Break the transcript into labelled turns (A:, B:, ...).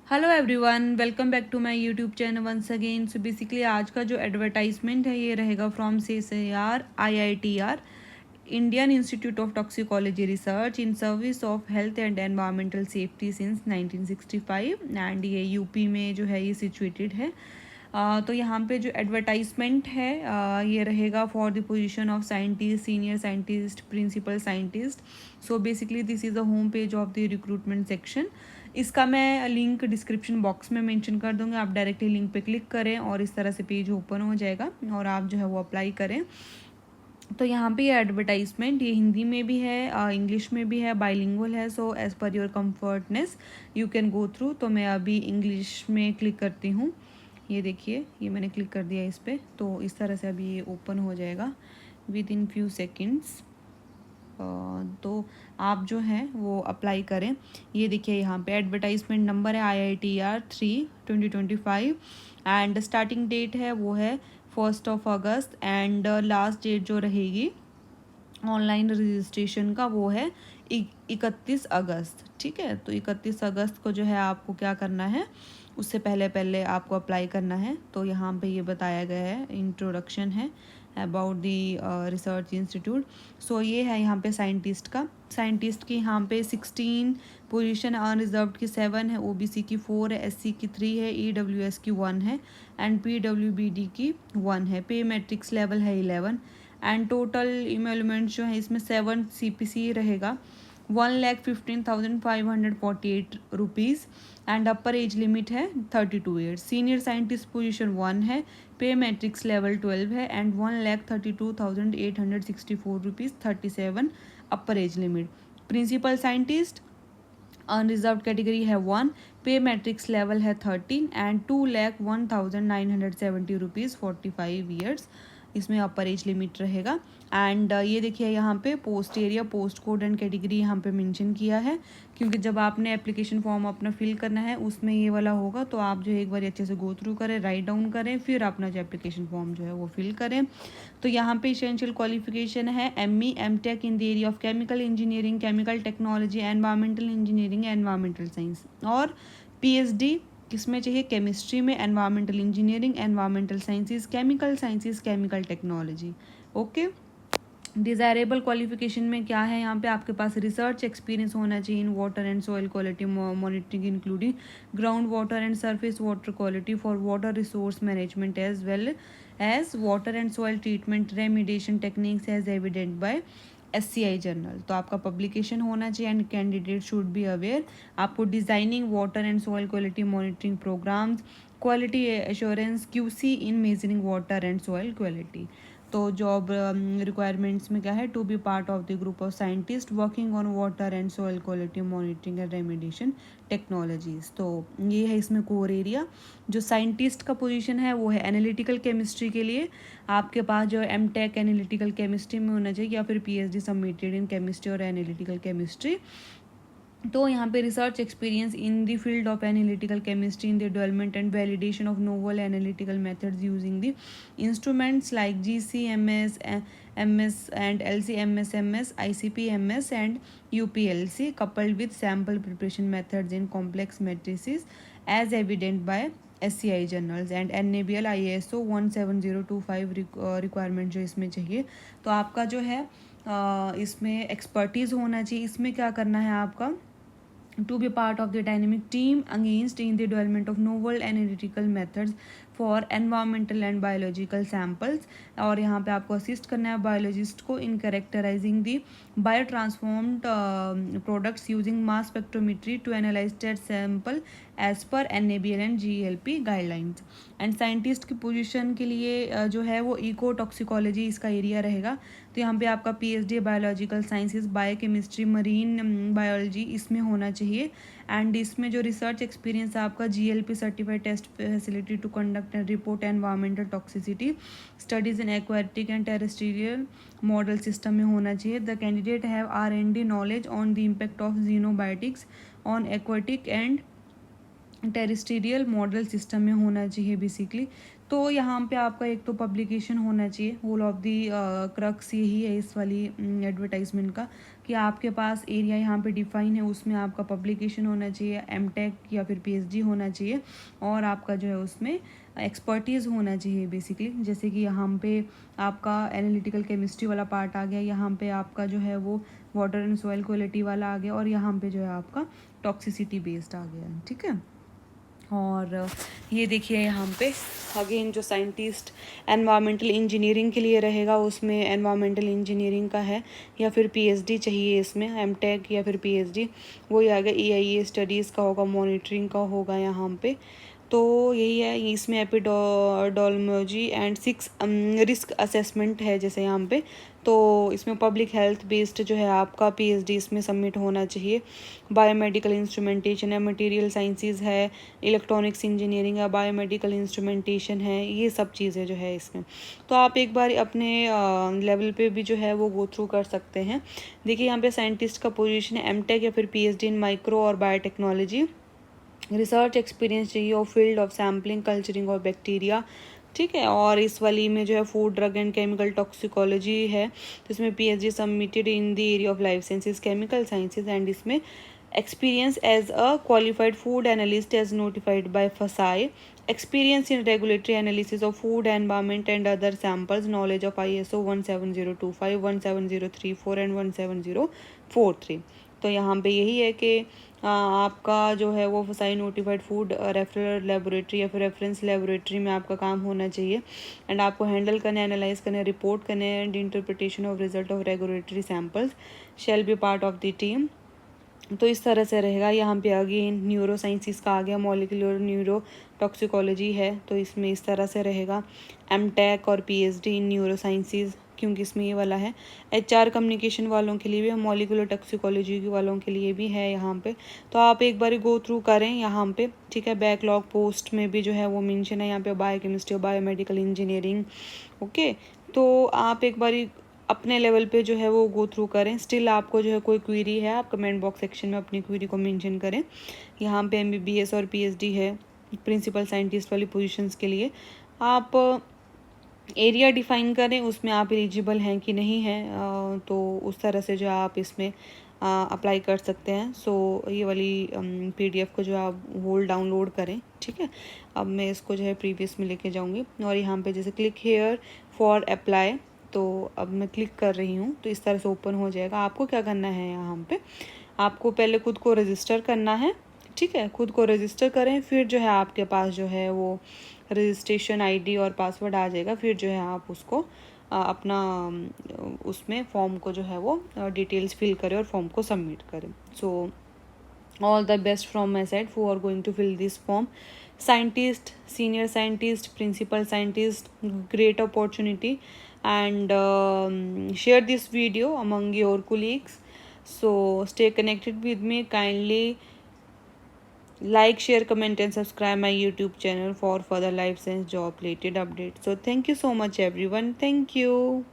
A: Hello everyone, welcome back to my YouTube channel once again. So basically आज का जो advertisement है ये रहेगा from CSIR IITR Indian institute of toxicology research in service of health and environmental safety since 1965 and ये UP में जो है ये सिचुएटेड है। तो यहाँ पे जो एडवर्टाइजमेंट है ये रहेगा for the position of scientist, senior scientist, principal scientist. So basically this is the home page of the recruitment section. इसका मैं लिंक डिस्क्रिप्शन बॉक्स में मेंशन कर दूँगी, आप डायरेक्टली लिंक पे क्लिक करें और इस तरह से पेज ओपन हो जाएगा और आप जो है वो अप्लाई करें। तो यहाँ पे ये एडवर्टाइजमेंट ये हिंदी में भी है, इंग्लिश में भी है, बाइलिंगुअल है। So as per your comfortness you can go through. तो मैं अभी इंग्लिश में क्लिक करती हूँ। ये देखिए, ये मैंने क्लिक कर दिया इस पर, तो इस तरह से अभी ये ओपन हो जाएगा विद इन फ्यू सेकेंड्स। तो आप जो हैं वो अप्लाई करें। ये देखिए यहाँ पे एडवर्टाइजमेंट नंबर है IITR 3/2025 एंड स्टार्टिंग डेट है वो है 1 अगस्त एंड लास्ट डेट जो रहेगी ऑनलाइन रजिस्ट्रेशन का वो है 31 अगस्त। ठीक है, तो 31 अगस्त को जो है आपको क्या करना है, उससे पहले पहले आपको अप्लाई करना है। तो यहाँ पे ये बताया गया है, इंट्रोडक्शन है अबाउट दी रिसर्च इंस्टीट्यूट। सो ये है यहाँ पे साइंटिस्ट की यहाँ पे 16 पोजीशन, अनरिजर्व की 7 है, OBC की 4 है, SC की 3 है, EWS की 1 है एंड PWBD की 1 है। पे मैट्रिक्स लेवल है 11 एंड टोटल इमेलमेंट जो है इसमें 7 CPC रहेगा 1,15,548 एंड अपर एज लिमिट है 32 ईयर्स। सीनियर साइंटिस्ट पोजीशन 1 है, पे मैट्रिक्स लेवल 12 है and 1,32,864 rupees 37 upper age limit. Principal scientist unreserved category है 1, पे मैट्रिक्स लेवल है 13 एंड 2,01,970 रुपीज़ 45 ईयर्स इसमें अपर एज लिमिट रहेगा। एंड ये देखिए यहाँ पे post area, post code and category यहाँ पे मेंशन किया है, क्योंकि जब आपने एप्लीकेशन फॉर्म अपना फिल करना है उसमें ये वाला होगा। तो आप जो एक बार अच्छे से गो थ्रू करें, राइट डाउन करें, फिर अपना जो एप्लीकेशन फॉर्म जो है वो फिल करें। तो यहाँ पे इसेंशियल क्वालिफिकेशन है ME MTech in the area of chemical engineering, chemical technology, environmental engineering, environmental science और PhD किसमें चाहिए, केमिस्ट्री में, environmental engineering, environmental sciences, chemical technology. Okay, desirable qualification में क्या है, यहाँ पे आपके पास रिसर्च एक्सपीरियंस होना चाहिए in water and soil quality monitoring including ground water and surface water quality for water resource management as well as water and soil treatment remediation techniques as evident by SCI journal. तो आपका publication होना चाहिए and candidate should be aware. आपको designing water and soil quality monitoring programs, quality assurance QC in measuring water and soil quality. तो job requirements में क्या है, to B part of the group of scientist working on water and soil quality monitoring and remediation technologies. तो ये है इसमें core area. जो scientist का पोजीशन है वो है एनालिटिकल केमिस्ट्री के लिए, आपके पास जो MTech एनालिटिकल केमिस्ट्री में होना चाहिए या फिर PhD सबमिटेड इन केमिस्ट्री और एनालिटिकल केमिस्ट्री। तो यहाँ पे research experience in the field of analytical chemistry in the development and validation of novel analytical methods using the instruments like GCMS MS and LC-MS ICP-MS and UPLC coupled with sample preparation methods in complex matrices as evident by SCI journals and NABL ISO 17025 requirement जो इसमें चाहिए। तो आपका जो है इसमें expertise होना चाहिए। इसमें क्या करना है आपका, to be part of the dynamic team engaged in the development of novel analytical methods for environmental and biological samples। और यहाँ पे आपको असिस्ट करना है बायोलॉजिस्ट को in characterizing the biotransformed products using mass spectrometry to analyze test sample as per NABL and GLP guidelines. And scientist की position के लिए जो है वो इको टॉक्सिकोलॉजी इसका एरिया रहेगा। तो यहाँ पे आपका PhD biological sciences, biochemistry, marine biology इसमें होना चाहिए। एंड इसमें जो रिसर्च एक्सपीरियंस है आपका GLP certified test facility to conduct and report environmental toxicity studies in aquatic and terrestrial model system में होना चाहिए। The candidate have R&D knowledge on the impact of xenobiotics on aquatic and terrestrial model system में होना चाहिए basically. तो यहाँ पे आपका एक तो पब्लिकेशन होना चाहिए, होल ऑफ दी क्रक्स यही है इस वाली एडवर्टाइजमेंट का, कि आपके पास एरिया यहाँ पे डिफाइन है, उसमें आपका पब्लिकेशन होना चाहिए, एमटेक या फिर पीएचडी होना चाहिए, और आपका जो है उसमें एक्सपर्टीज़ होना चाहिए बेसिकली। जैसे कि यहाँ पे आपका एनालिटिकल केमिस्ट्री वाला पार्ट आ गया, यहाँ पे आपका जो है वो वाटर एंड सॉइल क्वालिटी वाला आ गया, और यहाँ पे जो है आपका टॉक्सिसिटी बेस्ड आ गया, ठीक है। और ये देखिए यहाँ पे अगेन जो साइंटिस्ट एनवायरमेंटल इंजीनियरिंग के लिए रहेगा, उसमें एनवायरमेंटल इंजीनियरिंग का है या फिर पीएचडी चाहिए, इसमें एमटेक या फिर पीएचडी, वही आगे EIA स्टडीज़ का होगा, मॉनिटरिंग का होगा यहाँ पे। तो यही है, इसमें एपिडोलॉजी एंड 6 रिस्क असेसमेंट है जैसे यहाँ पे। तो इसमें पब्लिक हेल्थ बेस्ड जो है आपका पीएचडी इसमें सबमिट होना चाहिए। बायोमेडिकल इंस्ट्रूमेंटेशन है, मटेरियल साइंसेज है, इलेक्ट्रॉनिक्स इंजीनियरिंग है, बायोमेडिकल इंस्ट्रूमेंटेशन है, ये सब चीज़ें जो है इसमें। तो आप एक बार अपने लेवल पे भी जो है वो गो थ्रू कर सकते हैं। देखिए यहाँ पे साइंटिस्ट का पोजीशन है एमटेक या फिर पीएचडी इन माइक्रो और बायोटेक्नोलॉजी, रिसर्च एक्सपीरियंस चाहिए और फील्ड ऑफ सैम्पलिंग, कल्चरिंग और बैक्टीरिया, ठीक है। और इस वाली में जो है food drug and chemical toxicology है, तो इसमें PhD submitted in the area of life sciences, chemical sciences, and इसमें experience as a qualified food analyst as notified by FSSAI, experience in regulatory analysis of food environment and other samples, knowledge of ISO 17025, 17034 and 17043। तो यहाँ पे यही है कि आपका जो है वो FSSAI notified food referral laboratory या फिर रेफरेंस लेबोरेटरी में आपका काम होना चाहिए, एंड आपको हैंडल करने, एनालाइज करने, रिपोर्ट करने, and interpretation of result of regulatory samples shall be part of the team. तो इस तरह से रहेगा। यहाँ पे अगेन न्यूरो साइंसिस का आ गया, मॉलिक्यूलर न्यूरो टॉक्सिकोलॉजी है, तो इसमें इस तरह से रहेगा। एमटेक और पीएचडी इन न्यूरो साइंसिस, क्योंकि इसमें ये वाला है। HR कम्युनिकेशन वालों के लिए भी है, मॉलिक्यूलर टॉक्सिकोलॉजी वालों के लिए भी है यहाँ पे। तो आप एक बार गो थ्रू करें यहाँ पे, ठीक है। बैकलॉग पोस्ट में भी जो है वो मेंशन है यहाँ पे, बायोकेमिस्ट्री और बायोमेडिकल इंजीनियरिंग, ओके। तो आप एक बारी अपने लेवल पे जो है वो गो थ्रू करें। स्टिल आपको जो है कोई क्वेरी है, आप कमेंट बॉक्स सेक्शन में अपनी क्वेरी को मेंशन करें। यहाँ पे MBBS और PhD है प्रिंसिपल साइंटिस्ट वाली पोजीशंस के लिए। आप एरिया डिफाइन करें, उसमें आप एलिजिबल हैं कि नहीं हैं, तो उस तरह से जो आप इसमें अप्लाई कर सकते हैं। सो ये वाली PDF को जो आप होल डाउनलोड करें, ठीक है। अब मैं इसको जो है प्रीवियस में लेके जाऊँगी, और यहाँ पे जैसे क्लिक हेयर फॉर अप्लाई, तो अब मैं क्लिक कर रही हूँ, तो इस तरह से ओपन हो जाएगा। आपको क्या करना है, यहाँ पे आपको पहले खुद को रजिस्टर करना है, ठीक है। खुद को रजिस्टर करें, फिर जो है आपके पास जो है वो रजिस्ट्रेशन ID और पासवर्ड आ जाएगा। फिर जो है आप उसको अपना उसमें फॉर्म को जो है वो डिटेल्स फिल करें और फॉर्म को सबमिट करें। सो all the best from my side who are going to fill this form. Scientist, senior scientist, principal scientist, great opportunity, and share this video among your colleagues. So stay connected with me. Kindly like, share, comment and subscribe my YouTube channel for further life science job related updates. So thank you so much everyone. Thank you.